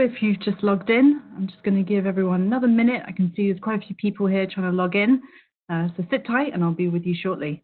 if you've just logged in. I'm just going to give everyone another minute. I can see there's quite a few people here trying to log in. So sit tight and I'll be with you shortly.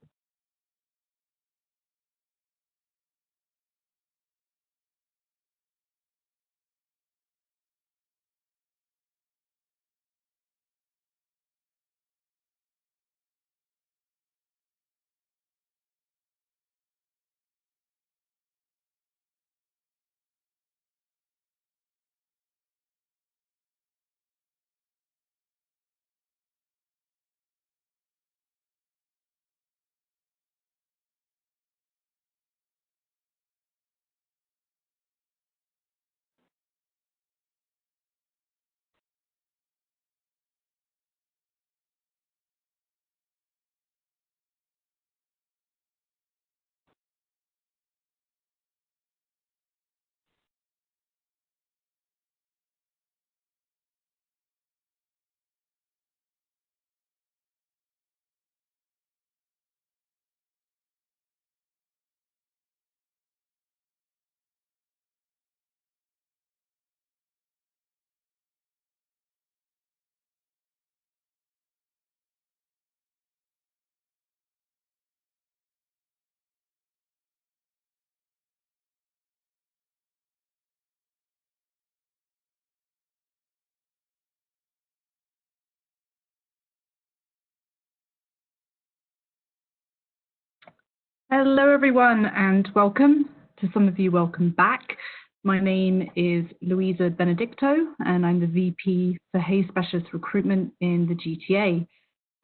Hello, everyone, and welcome. To some of you, welcome back. My name is Louisa Benedicto, and I'm the VP for Hays Specialist Recruitment in the GTA.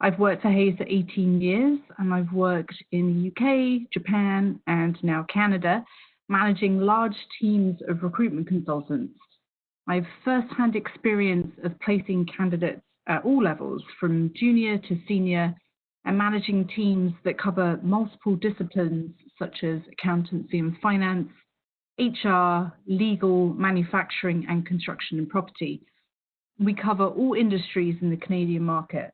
I've worked for Hays for 18 years, and I've worked in the UK, Japan, and now Canada, managing large teams of recruitment consultants. I have first-hand experience of placing candidates at all levels, from junior to senior, and managing teams that cover multiple disciplines such as accountancy and finance, HR, legal, manufacturing, and construction and property. We cover all industries in the Canadian market.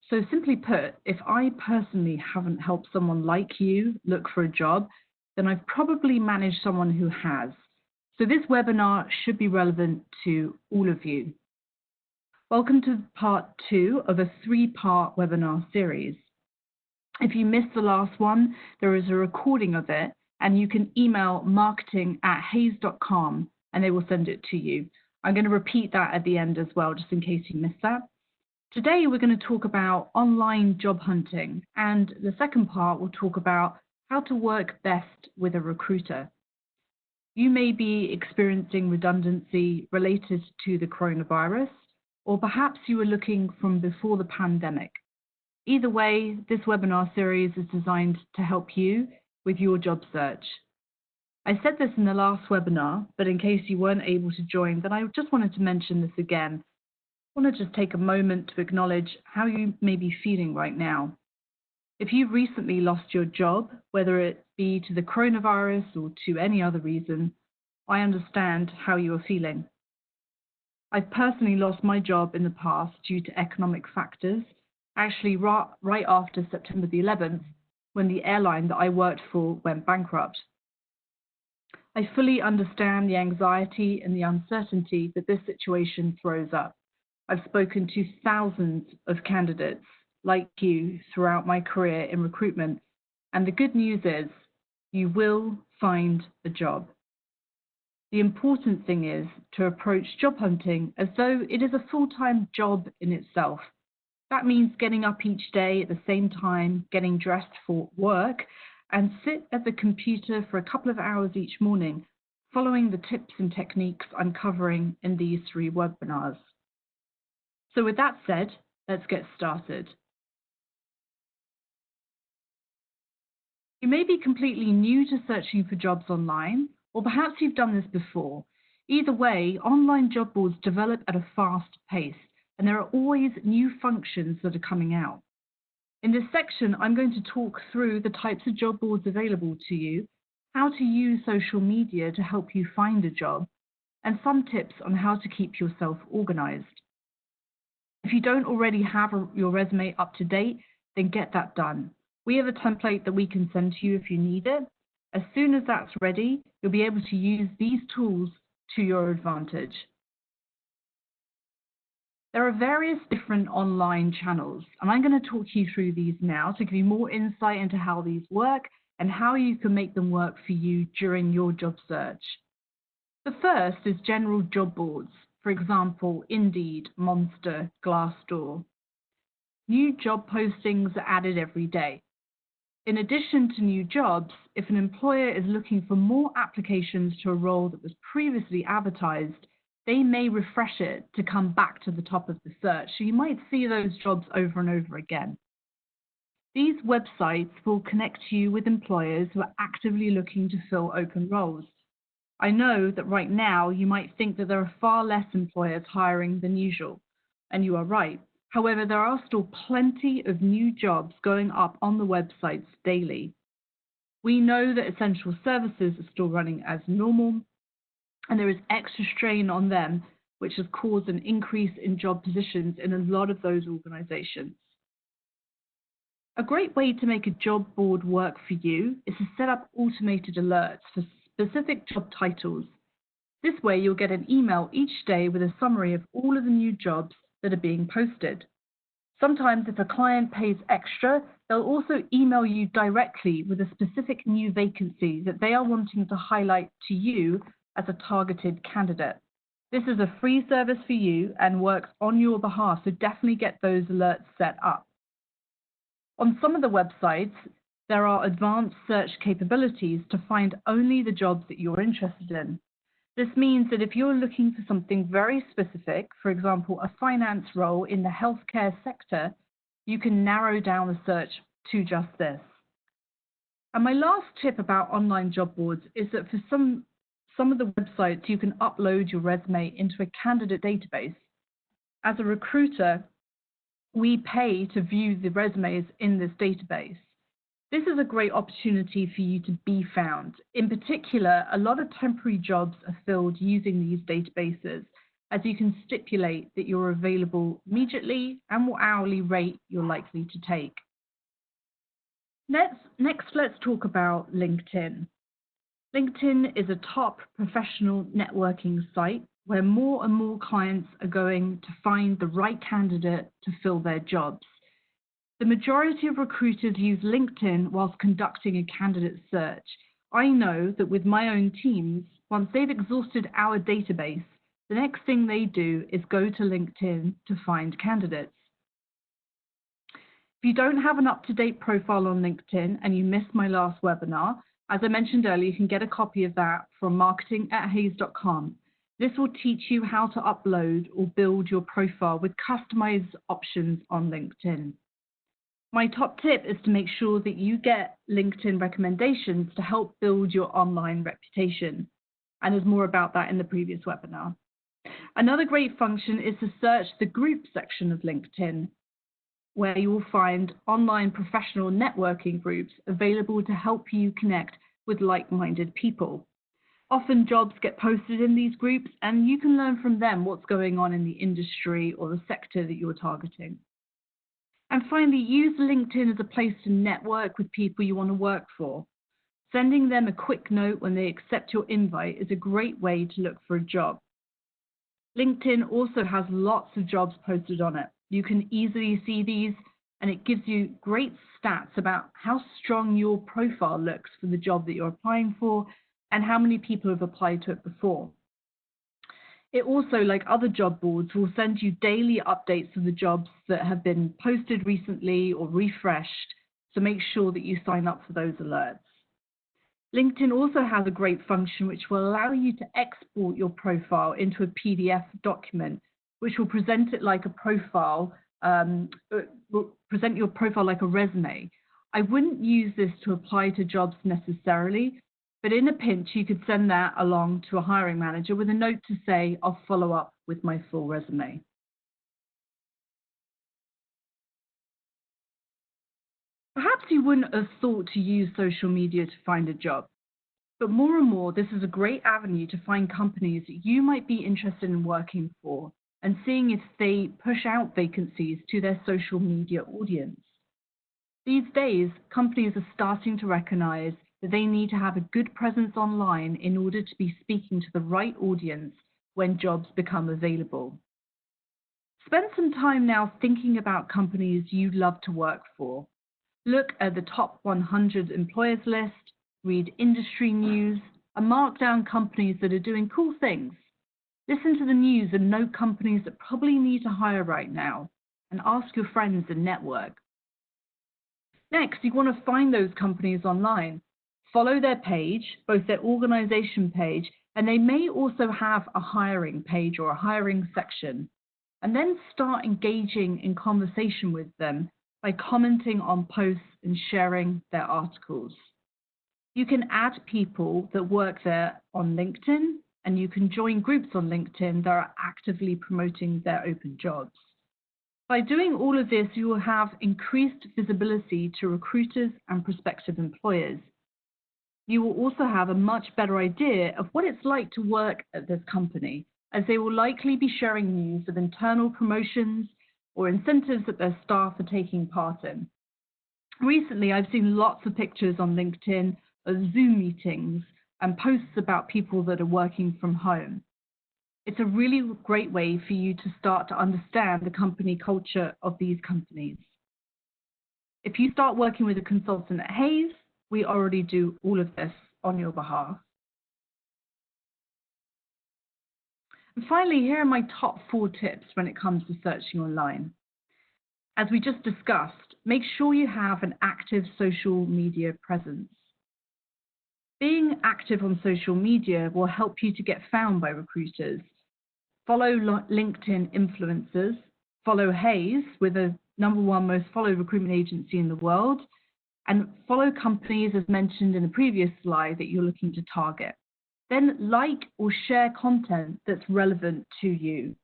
So simply put, if I personally haven't helped someone like you look for a job, then I've probably managed someone who has. So this webinar should be relevant to all of you. Welcome to part 2 of a 3-part webinar series. If you missed the last one, there is a recording of it, and you can email marketing@hays.com and they will send it to you. I'm going to repeat that at the end as well, just in case you missed that. Today, we're going to talk about online job hunting, and the second part will talk about how to work best with a recruiter. You may be experiencing redundancy related to the coronavirus, or perhaps you were looking from before the pandemic. Either way, this webinar series is designed to help you with your job search. I said this in the last webinar, but in case you weren't able to join, then I just wanted to mention this again. I want to just take a moment to acknowledge how you may be feeling right now. If you've recently lost your job, whether it be to the coronavirus or to any other reason, I understand how you are feeling. I've personally lost my job in the past due to economic factors, actually right after September the 11th, when the airline that I worked for went bankrupt. I fully understand the anxiety and the uncertainty that this situation throws up. I've spoken to thousands of candidates like you throughout my career in recruitment, and the good news is you will find a job. The important thing is to approach job hunting as though it is a full-time job in itself. That means getting up each day at the same time, getting dressed for work, and sit at the computer for a couple of hours each morning, following the tips and techniques I'm covering in these 3 webinars. So with that said, let's get started. You may be completely new to searching for jobs online, or perhaps you've done this before. Either way, online job boards develop at a fast pace, and there are always new functions that are coming out. In this section, I'm going to talk through the types of job boards available to you, how to use social media to help you find a job, and some tips on how to keep yourself organized. If you don't already have your resume up to date, then get that done. We have a template that we can send to you if you need it. As soon as that's ready, you'll be able to use these tools to your advantage. There are various different online channels, and I'm going to talk you through these now to give you more insight into how these work and how you can make them work for you during your job search. The first is general job boards, for example, Indeed, Monster, Glassdoor. New job postings are added every day. In addition to new jobs, if an employer is looking for more applications to a role that was previously advertised, they may refresh it to come back to the top of the search. So you might see those jobs over and over again. These websites will connect you with employers who are actively looking to fill open roles. I know that right now you might think that there are far less employers hiring than usual, and you are right. However, there are still plenty of new jobs going up on the websites daily. We know that essential services are still running as normal, and there is extra strain on them, which has caused an increase in job positions in a lot of those organizations. A great way to make a job board work for you is to set up automated alerts for specific job titles. This way, you'll get an email each day with a summary of all of the new jobs that are being posted. Sometimes, if a client pays extra, they'll also email you directly with a specific new vacancy that they are wanting to highlight to you as a targeted candidate. This is a free service for you and works on your behalf, so definitely get those alerts set up. On some of the websites, there are advanced search capabilities to find only the jobs that you're interested in. This means that if you're looking for something very specific, for example, a finance role in the healthcare sector, you can narrow down the search to just this. And my last tip about online job boards is that for some of the websites, you can upload your resume into a candidate database. As a recruiter, we pay to view the resumes in this database. This is a great opportunity for you to be found. In particular, a lot of temporary jobs are filled using these databases, as you can stipulate that you're available immediately and what hourly rate you're likely to take. Next, let's talk about LinkedIn. LinkedIn is a top professional networking site where more and more clients are going to find the right candidate to fill their jobs. The majority of recruiters use LinkedIn whilst conducting a candidate search. I know that with my own teams, once they've exhausted our database, the next thing they do is go to LinkedIn to find candidates. If you don't have an up-to-date profile on LinkedIn and you missed my last webinar, as I mentioned earlier, you can get a copy of that from marketing@hays.com. This will teach you how to upload or build your profile with customized options on LinkedIn. My top tip is to make sure that you get LinkedIn recommendations to help build your online reputation. And there's more about that in the previous webinar. Another great function is to search the group section of LinkedIn, where you will find online professional networking groups available to help you connect with like-minded people. Often jobs get posted in these groups, and you can learn from them what's going on in the industry or the sector that you're targeting. And finally, use LinkedIn as a place to network with people you want to work for. Sending them a quick note when they accept your invite is a great way to look for a job. LinkedIn also has lots of jobs posted on it. You can easily see these, and it gives you great stats about how strong your profile looks for the job that you're applying for and how many people have applied to it before. It also, like other job boards, will send you daily updates of the jobs that have been posted recently or refreshed, so make sure that you sign up for those alerts. LinkedIn also has a great function which will allow you to export your profile into a PDF document, which will present it like a profile, will present your profile like a resume. I wouldn't use this to apply to jobs necessarily, but in a pinch, you could send that along to a hiring manager with a note to say, I'll follow up with my full resume. Perhaps you wouldn't have thought to use social media to find a job, but more and more, this is a great avenue to find companies that you might be interested in working for and seeing if they push out vacancies to their social media audience. These days, companies are starting to recognize that they need to have a good presence online in order to be speaking to the right audience when jobs become available. Spend some time now thinking about companies you'd love to work for. Look at the top 100 employers list, read industry news, and mark down companies that are doing cool things. Listen to the news and know companies that probably need to hire right now, and ask your friends and network. Next, you want to find those companies online. Follow their page, both their organization page, and they may also have a hiring page or a hiring section. And then start engaging in conversation with them by commenting on posts and sharing their articles. You can add people that work there on LinkedIn, and you can join groups on LinkedIn that are actively promoting their open jobs. By doing all of this, you will have increased visibility to recruiters and prospective employers. You will also have a much better idea of what it's like to work at this company, as they will likely be sharing news of internal promotions or incentives that their staff are taking part in. Recently, I've seen lots of pictures on LinkedIn of Zoom meetings and posts about people that are working from home. It's a really great way for you to start to understand the company culture of these companies. If you start working with a consultant at Hays, we already do all of this on your behalf. And finally, here are my top 4 tips when it comes to searching online. As we just discussed, make sure you have an active social media presence. Being active on social media will help you to get found by recruiters. Follow LinkedIn influencers, follow Hays, we're the #1 most followed recruitment agency in the world, and follow companies as mentioned in the previous slide that you're looking to target. Then like or share content that's relevant to you.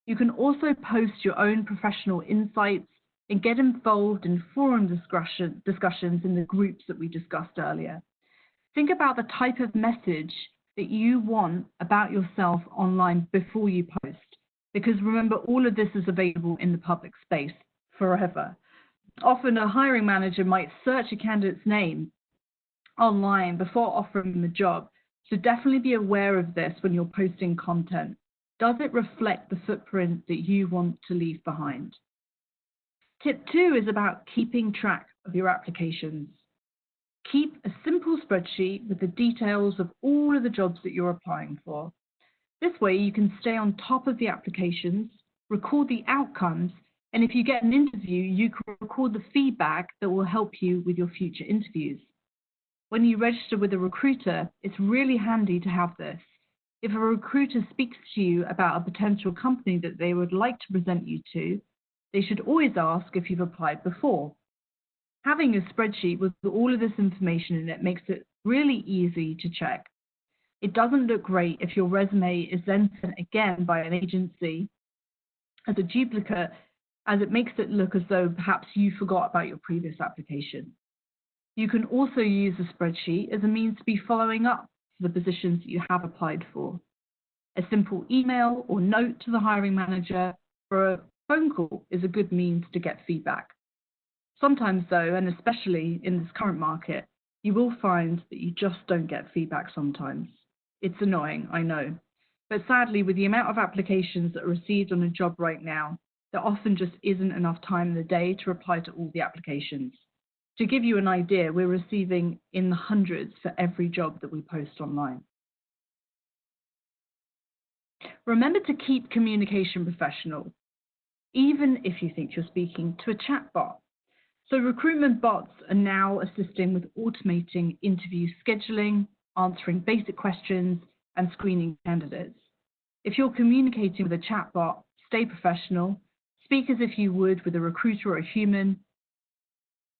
You can also post your own professional insights and get involved in forum discussions in the groups that we discussed earlier. Think about the type of message that you want about yourself online before you post, because remember, all of this is available in the public space forever. Often a hiring manager might search a candidate's name online before offering them a job, so definitely be aware of this when you're posting content. Does it reflect the footprint that you want to leave behind? Tip 2 is about keeping track of your applications. Keep a simple spreadsheet with the details of all of the jobs that you're applying for. This way you can stay on top of the applications, record the outcomes, and if you get an interview, you can record the feedback that will help you with your future interviews. When you register with a recruiter, it's really handy to have this. If a recruiter speaks to you about a potential company that they would like to present you to, they should always ask if you've applied before. Having a spreadsheet with all of this information in it makes it really easy to check. It doesn't look great if your resume is then sent again by an agency as a duplicate, as it makes it look as though perhaps you forgot about your previous application. You can also use a spreadsheet as a means to be following up for the positions that you have applied for. A simple email or note to the hiring manager or a phone call is a good means to get feedback. Sometimes though, and especially in this current market, you will find that you just don't get feedback sometimes. It's annoying, I know. But sadly, with the amount of applications that are received on a job right now, there often just isn't enough time in the day to reply to all the applications. To give you an idea, we're receiving in the hundreds for every job that we post online. Remember to keep communication professional, even if you think you're speaking to a chatbot. So recruitment bots are now assisting with automating interview scheduling, answering basic questions, and screening candidates. If you're communicating with a chatbot, stay professional, speak as if you would with a recruiter or a human.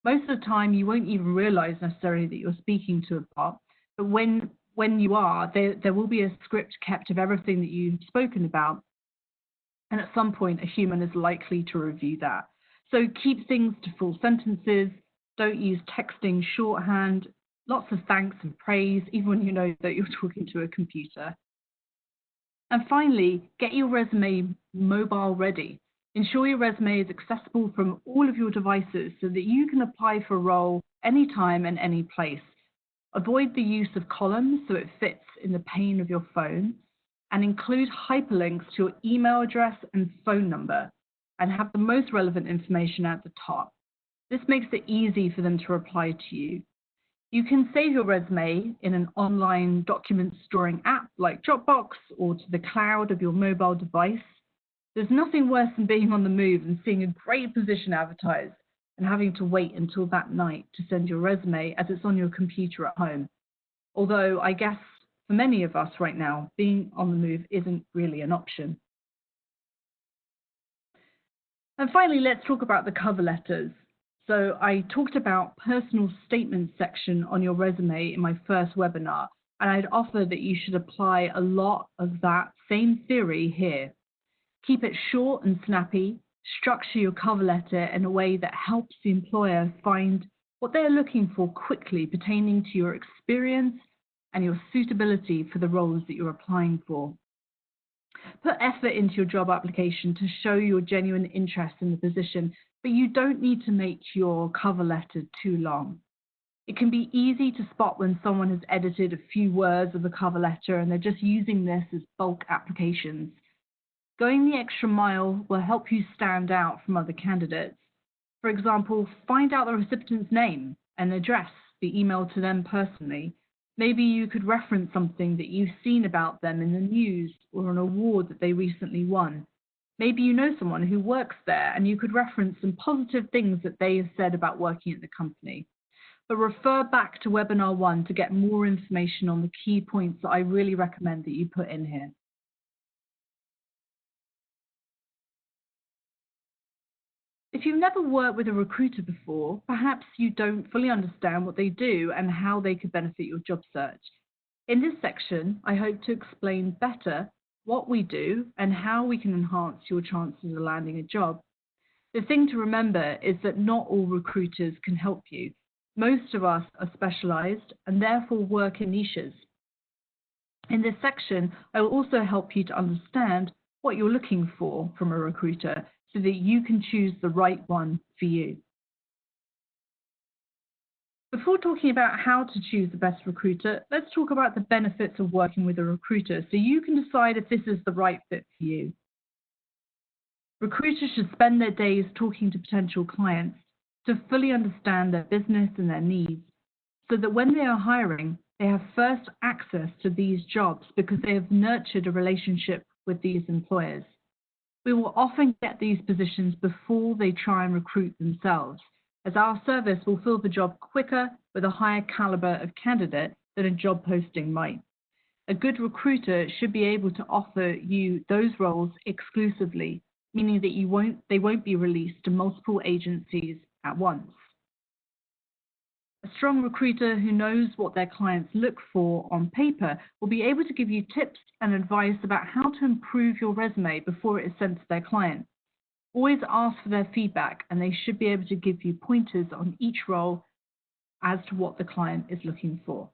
Most of the time, you won't even realize necessarily that you're speaking to a bot, but when you are, there will be a script kept of everything that you've spoken about, and at some point, a human is likely to review that. So keep things to full sentences, don't use texting shorthand, lots of thanks and praise, even when you know that you're talking to a computer. And finally, get your resume mobile ready. Ensure your resume is accessible from all of your devices so that you can apply for a role anytime and any place. Avoid the use of columns so it fits in the pane of your phone, and include hyperlinks to your email address and phone number. and have the most relevant information at the top. This makes it easy for them to reply to you. You can save your resume in an online document storing app like Dropbox or to the cloud of your mobile device. There's nothing worse than being on the move and seeing a great position advertised and having to wait until that night to send your resume as it's on your computer at home. Although I guess for many of us right now, being on the move isn't really an option. And finally, let's talk about the cover letters. So I talked about personal statements section on your resume in my first webinar, and I'd offer that you should apply a lot of that same theory here. Keep it short and snappy, structure your cover letter in a way that helps the employer find what they're looking for quickly pertaining to your experience and your suitability for the roles that you're applying for. Put effort into your job application to show your genuine interest in the position, but you don't need to make your cover letter too long. It can be easy to spot when someone has edited a few words of a cover letter and they're just using this as bulk applications. Going the extra mile will help you stand out from other candidates. For example, find out the recipient's name and address, the email to them personally. Maybe you could reference something that you've seen about them in the news or an award that they recently won. Maybe you know someone who works there and you could reference some positive things that they have said about working at the company. But refer back to webinar 1 to get more information on the key points that I really recommend that you put in here. If you've never worked with a recruiter before, perhaps you don't fully understand what they do and how they could benefit your job search. In this section, I hope to explain better what we do and how we can enhance your chances of landing a job. The thing to remember is that not all recruiters can help you. Most of us are specialized and therefore work in niches. In this section, I will also help you to understand what you're looking for from a recruiter so that you can choose the right one for you. Before talking about how to choose the best recruiter, let's talk about the benefits of working with a recruiter so you can decide if this is the right fit for you. Recruiters should spend their days talking to potential clients to fully understand their business and their needs, so that when they are hiring, they have first access to these jobs because they have nurtured a relationship with these employers. We will often get these positions before they try and recruit themselves, as our service will fill the job quicker with a higher caliber of candidate than a job posting might. A good recruiter should be able to offer you those roles exclusively, meaning that they won't be released to multiple agencies at once. A strong recruiter who knows what their clients look for on paper will be able to give you tips and advice about how to improve your resume before it is sent to their client. Always ask for their feedback, and they should be able to give you pointers on each role as to what the client is looking for.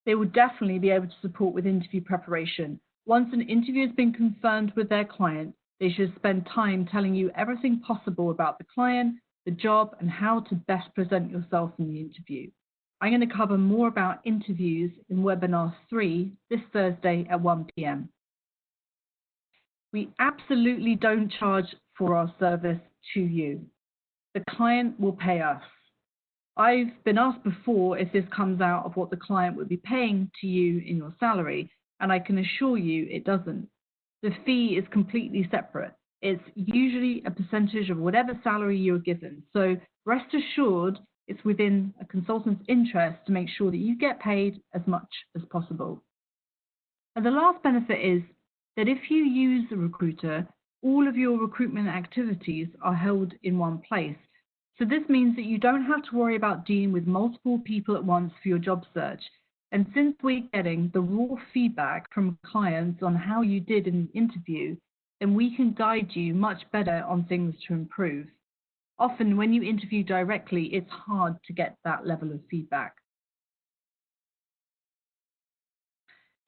They will definitely be able to support with interview preparation. Once an interview has been confirmed with their client, they should spend time telling you everything possible about the client, the job, and how to best present yourself in the interview. I'm going to cover more about interviews in webinar 3 this Thursday at 1 p.m. We absolutely don't charge for our service to you. The client will pay us. I've been asked before if this comes out of what the client would be paying to you in your salary, and I can assure you it doesn't. The fee is completely separate. It's usually a percentage of whatever salary you're given. So rest assured, it's within a consultant's interest to make sure that you get paid as much as possible. And the last benefit is that if you use a recruiter, all of your recruitment activities are held in one place. So this means that you don't have to worry about dealing with multiple people at once for your job search. And since we're getting the raw feedback from clients on how you did in the interview, then we can guide you much better on things to improve. Often when you interview directly, it's hard to get that level of feedback.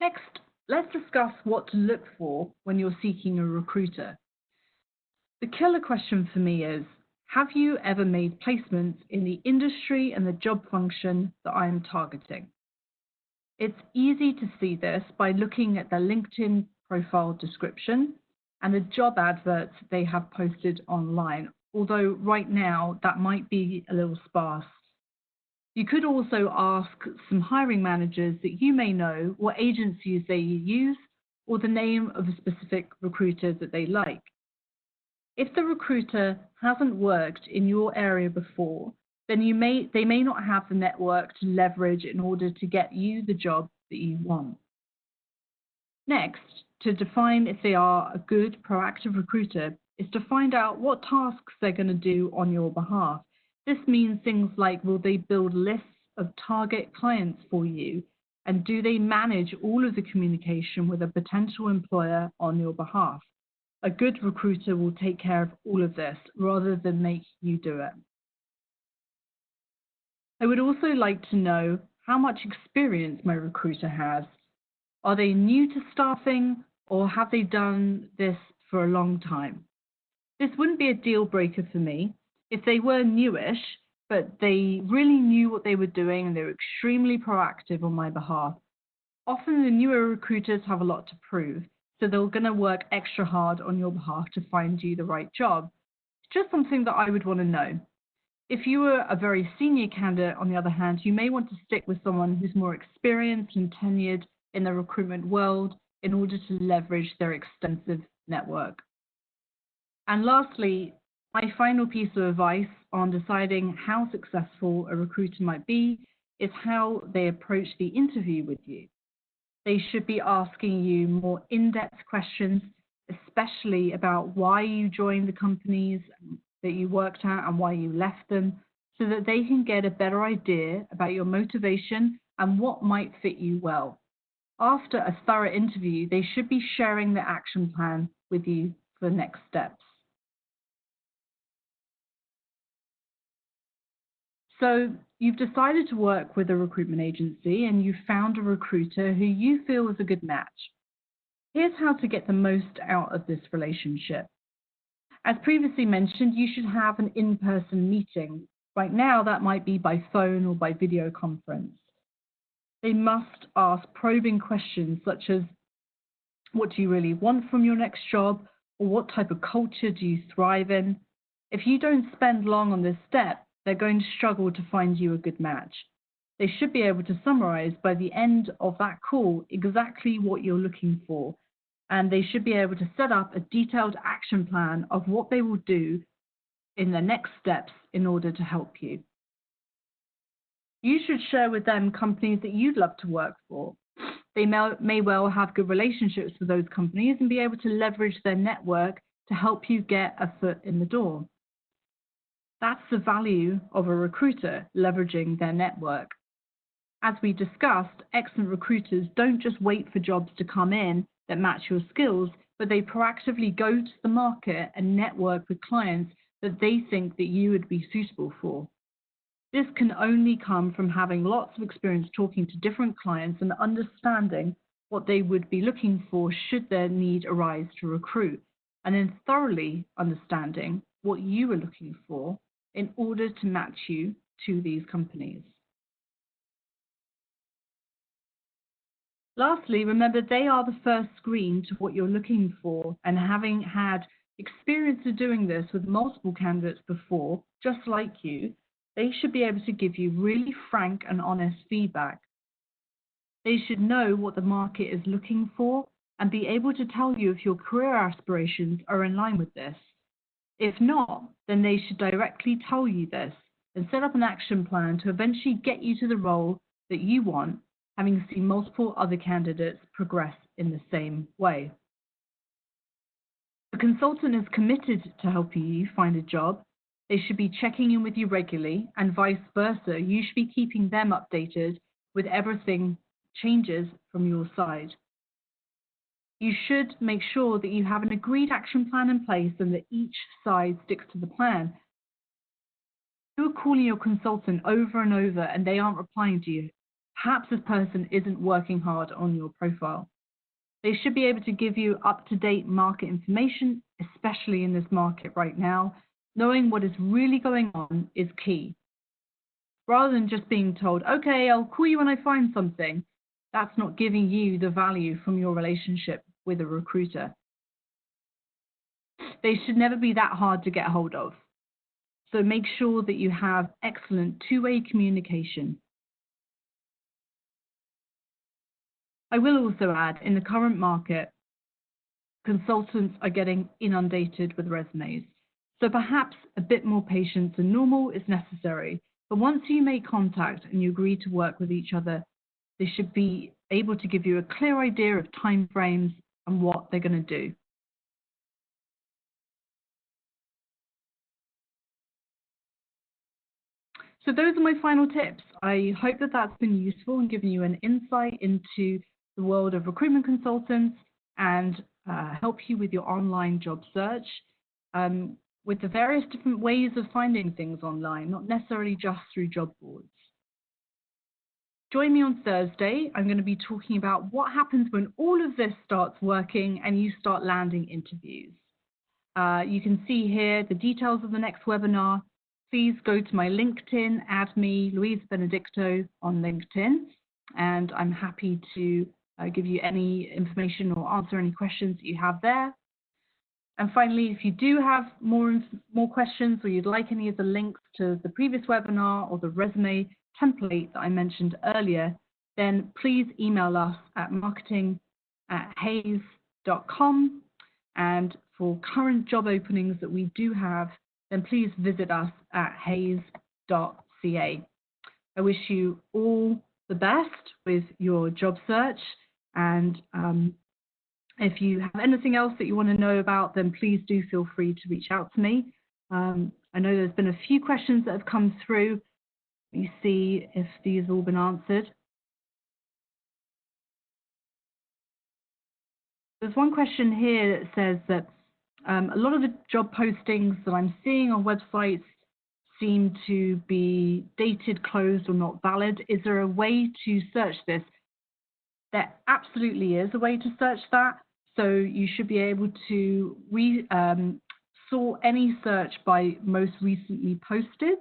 Next, let's discuss what to look for when you're seeking a recruiter. The killer question for me is, have you ever made placements in the industry and the job function that I am targeting? It's easy to see this by looking at their LinkedIn profile description and the job adverts they have posted online, although right now that might be a little sparse. You could also ask some hiring managers that you may know what agencies they use or the name of a specific recruiter that they like. If the recruiter hasn't worked in your area before, then they may not have the network to leverage in order to get you the job that you want. Next, to define if they are a good proactive recruiter is to find out what tasks they're going to do on your behalf. This means things like, will they build lists of target clients for you? And do they manage all of the communication with a potential employer on your behalf? A good recruiter will take care of all of this rather than make you do it. I would also like to know how much experience my recruiter has. Are they new to staffing or have they done this for a long time? This wouldn't be a deal breaker for me. If they were newish, but they really knew what they were doing and they were extremely proactive on my behalf. Often the newer recruiters have a lot to prove, so they're going to work extra hard on your behalf to find you the right job. It's just something that I would want to know. If you were a very senior candidate, on the other hand, you may want to stick with someone who's more experienced and tenured in the recruitment world in order to leverage their extensive network. And lastly, my final piece of advice on deciding how successful a recruiter might be is how they approach the interview with you. They should be asking you more in-depth questions, especially about why you joined the companies that you worked at and why you left them, so that they can get a better idea about your motivation and what might fit you well. After a thorough interview, they should be sharing their action plan with you for the next steps. So you've decided to work with a recruitment agency and you've found a recruiter who you feel is a good match. Here's how to get the most out of this relationship. As previously mentioned, you should have an in-person meeting. Right now, that might be by phone or by video conference. They must ask probing questions such as, what do you really want from your next job? Or what type of culture do you thrive in? If you don't spend long on this step, they're going to struggle to find you a good match. They should be able to summarize by the end of that call exactly what you're looking for, and they should be able to set up a detailed action plan of what they will do in the next steps in order to help you. You should share with them companies that you'd love to work for. They may well have good relationships with those companies and be able to leverage their network to help you get a foot in the door. That's the value of a recruiter, leveraging their network. As we discussed, excellent recruiters don't just wait for jobs to come in that match your skills, but they proactively go to the market and network with clients that they think that you would be suitable for. This can only come from having lots of experience talking to different clients and understanding what they would be looking for should their need arise to recruit, and then thoroughly understanding what you are looking for in order to match you to these companies. Lastly, remember they are the first screen to what you're looking for, and having had experience of doing this with multiple candidates before, just like you, they should be able to give you really frank and honest feedback. They should know what the market is looking for and be able to tell you if your career aspirations are in line with this. If not, then they should directly tell you this and set up an action plan to eventually get you to the role that you want, having seen multiple other candidates progress in the same way. The consultant is committed to helping you find a job. They should be checking in with you regularly, and vice versa. You should be keeping them updated with everything changes from your side. You should make sure that you have an agreed action plan in place and that each side sticks to the plan. If you're calling your consultant over and over and they aren't replying to you, perhaps this person isn't working hard on your profile. They should be able to give you up-to-date market information, especially in this market right now. Knowing what is really going on is key. Rather than just being told, okay, I'll call you when I find something, that's not giving you the value from your relationship with a recruiter. they should never be that hard to get hold of. So make sure that you have excellent two-way communication. I will also add, in the current market, consultants are getting inundated with resumes. So perhaps a bit more patience than normal is necessary. But once you make contact and you agree to work with each other, they should be able to give you a clear idea of timeframes and what they're going to do. So those are my final tips. I hope that that's been useful and given you an insight into the world of recruitment consultants and help you with your online job search with the various different ways of finding things online, not necessarily just through job boards. Join me on Thursday. I'm going to be talking about what happens when all of this starts working and you start landing interviews. You can see here the details of the next webinar. Please go to my LinkedIn, add me, Louise Benedicto, on LinkedIn, and I'm happy to give you any information or answer any questions that you have there. And finally, if you do have more questions or you'd like any of the links to the previous webinar or the resume template that I mentioned earlier, then please email us at marketing@hays.com. And for current job openings that we do have, then please visit us at hays.ca. I wish you all the best with your job search, and if you have anything else that you want to know about, then please do feel free to reach out to me. I know there's been a few questions that have come through. Let me see if these have all been answered. There's one question here that says that a lot of the job postings that I'm seeing on websites seem to be dated, closed, or not valid. Is there a way to search this? There absolutely is a way to search that. So you should be able to sort any search by most recently posted.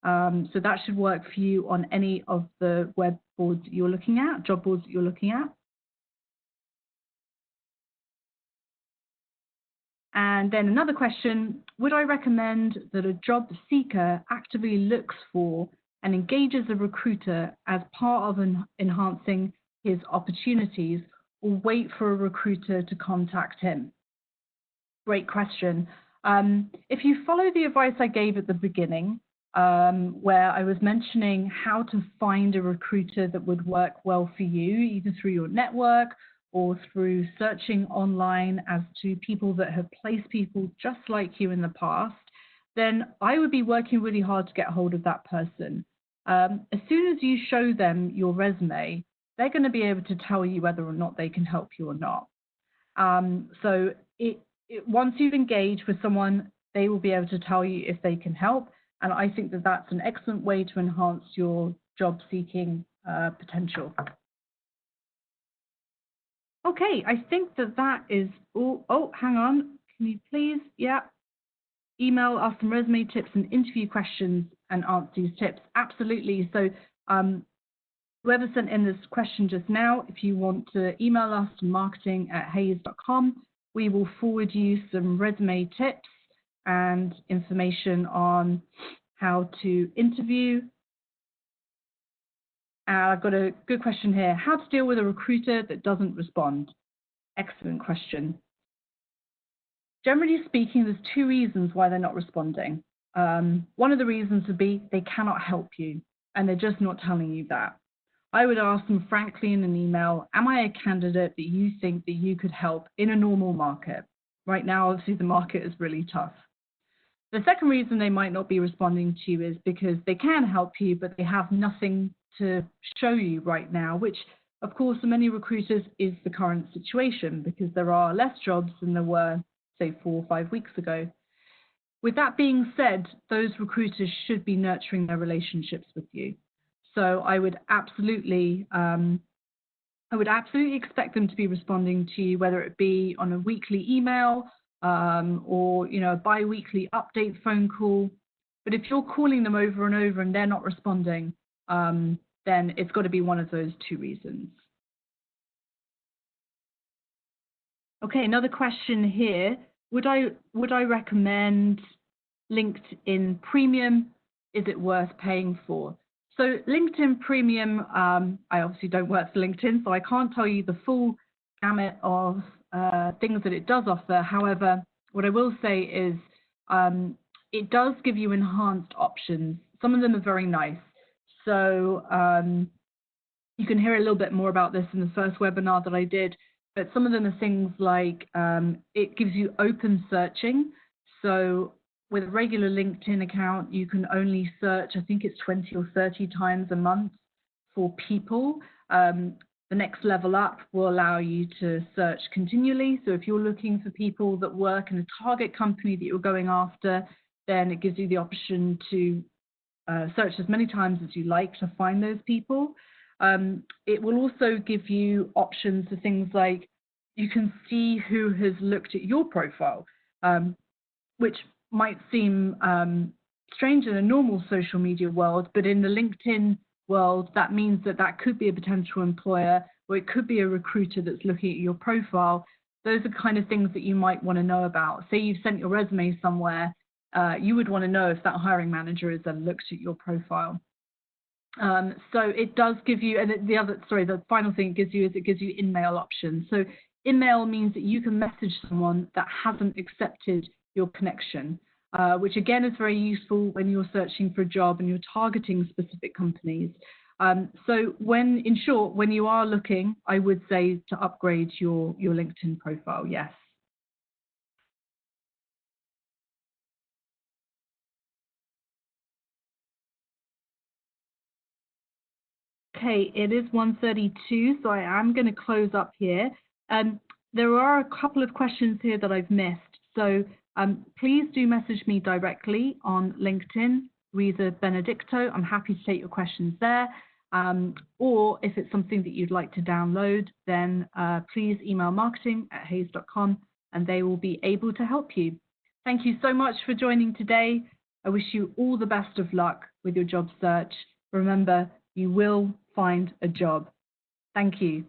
So that should work for you on any of the web boards that you're looking at, job boards that you're looking at. And then another question, would I recommend that a job seeker actively looks for and engages a recruiter as part of enhancing his opportunities, or wait for a recruiter to contact him? Great question. If you follow the advice I gave at the beginning, where I was mentioning how to find a recruiter that would work well for you, either through your network or through searching online as to people that have placed people just like you in the past, then I would be working really hard to get hold of that person. As soon as you show them your resume, they're going to be able to tell you whether or not they can help you or not. So once you've engaged with someone, they will be able to tell you if they can help. And I think that that's an excellent way to enhance your job seeking potential. Okay, I think that that is all. Oh, hang on. Can you please, email us some resume tips and interview questions and answer these tips? Absolutely. So whoever sent in this question just now, if you want to email us to marketing@hays.com, we will forward you some resume tips and information on how to interview. I've got a good question here. How to deal with a recruiter that doesn't respond? Excellent question. Generally speaking, there's two reasons why they're not responding. One of the reasons would be they cannot help you, and they're just not telling you that. I would ask them frankly in an email, am I a candidate that you think that you could help in a normal market? Right now, obviously, the market is really tough. The second reason they might not be responding to you is because they can help you, but they have nothing to show you right now, which, of course, for many recruiters is the current situation because there are less jobs than there were, say, 4 or 5 weeks ago. With that being said, those recruiters should be nurturing their relationships with you. So I would absolutely expect them to be responding to you, whether it be on a weekly email or a bi-weekly update phone call. But if you're calling them over and over and they're not responding, then it's got to be one of those two reasons. Okay, another question here. would I recommend LinkedIn Premium? Is it worth paying for? So LinkedIn Premium, I obviously don't work for LinkedIn, so I can't tell you the full gamut of things that it does offer. However, what I will say is it does give you enhanced options. Some of them are very nice. So you can hear a little bit more about this in the first webinar that I did, but some of them are things like it gives you open searching. So with a regular LinkedIn account, you can only search, I think it's 20 or 30 times a month for people. The next level up will allow you to search continually. So if you're looking for people that work in a target company that you're going after, then it gives you the option to search as many times as you like to find those people. It will also give you options for things like you can see who has looked at your profile, which might seem strange in a normal social media world, but in the LinkedIn world, that means that that could be a potential employer, or it could be a recruiter that's looking at your profile. Those are kind of things that you might want to know about. Say you've sent your resume somewhere, you would want to know if that hiring manager has then looked at your profile. So it does give you, and the final thing it gives you is it gives you in-mail options. So in-mail means that you can message someone that hasn't accepted your connection, which again is very useful when you're searching for a job and you're targeting specific companies. So in short, when you are looking, I would say to upgrade your LinkedIn profile, yes. Okay, it is 1:32, so I am going to close up here. There are a couple of questions here that I've missed, so please do message me directly on LinkedIn, Risa Benedicto. I'm happy to take your questions there. Or if it's something that you'd like to download, then please email marketing@hays.com and they will be able to help you. Thank you so much for joining today. I wish you all the best of luck with your job search. Remember, you will find a job. Thank you.